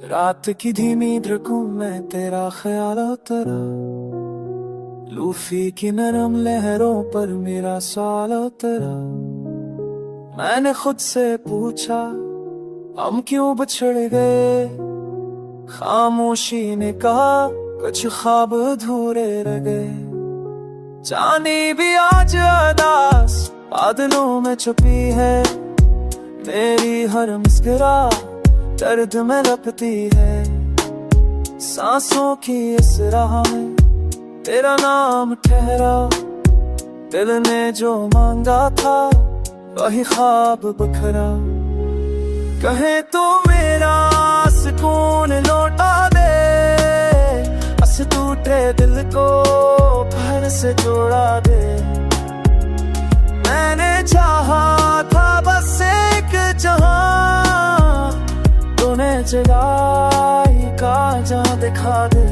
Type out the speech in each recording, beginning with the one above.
रात की धीमी धड़कूं मैं तेरा ख्याल तेरा, लूफी की नरम लहरों पर मेरा सवाल तेरा। मैंने खुद से पूछा हम क्यों बिछड़ गए, खामोशी ने कहा कुछ ख्वाब अधूरे रह गए। जानी भी आज अदास बादलों में छुपी है, मेरी हर मुस्कुराहट दर्द में लपटी है। सांसों की इस राह में तेरा नाम ठहरा, दिल ने जो मांगा था वही ख्वाब बखरा। कहे तो मेरा सुकून लौटा दे, बस टूटे दिल को फिर से जोड़ा दे। मैंने चाहा था बस एक जहां, तूने जगाई का जहां दिखा दे।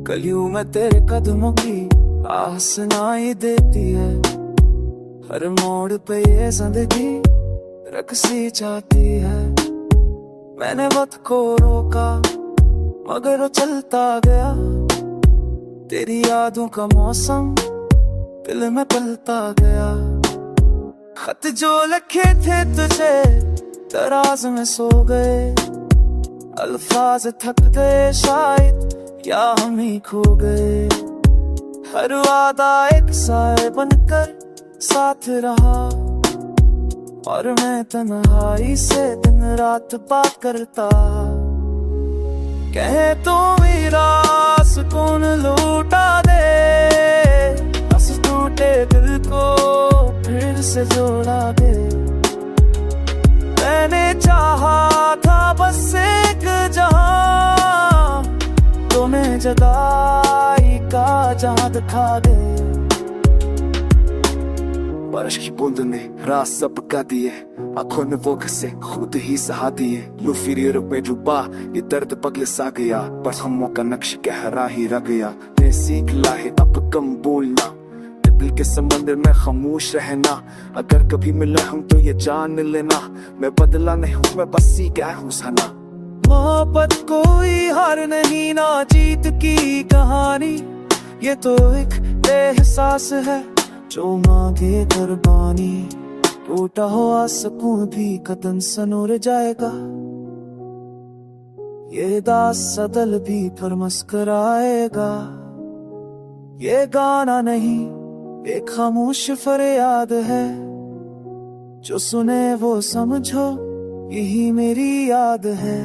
गलियों में तेरे कदमों की आह सुनाई देती है, हर मोड़ पे ये जिंदगी रक्सी चाहती है। मैंने वक्त को रोका मगर वो चलता गया, तेरी यादों का मौसम दिल में पलता गया। खत जो लिखे थे तुझे दराज में सो गए, अल्फाज थक गए शायद या हम ही खो गए। हर वादा एक साए बनकर साथ रहा, और मैं तन्हाई से दिन रात बात करता। कहे तो मेरा सुकून लूटा दे, बस टूटे दिल को फिर से जोड़ा दे। मैंने चाहा था बस एक जहां, तुम्हें जगाई का जहां दिखा दे। बारिश की बूंद ने रात सब गा दिए, आंखों ने वो घसे खुद ही सहा दिए। लूफी रियर पे डूबा ये दर्द पगले सा गया, पर हमों का नक्श गहरा ही रह गया। ने सीख ला है अब कम बोलना, दिल के समंदर में खामोश रहना। अगर कभी मिले हम तो ये जान लेना, मैं बदला नहीं हूँ मैं बस सीख गया हूँ सना। मोहब्बत कोई हार नहीं ना जीत की कहानी, ये तो एक एहसास है जो मांगे कुर्बानी। टूटा हुआ सुकून भी कदम सनूर जाएगा, ये दास सदल भी फिर मुस्कुराएगा। ये गाना नहीं एक खामोश फरियाद है, जो सुने वो समझो यही मेरी याद है।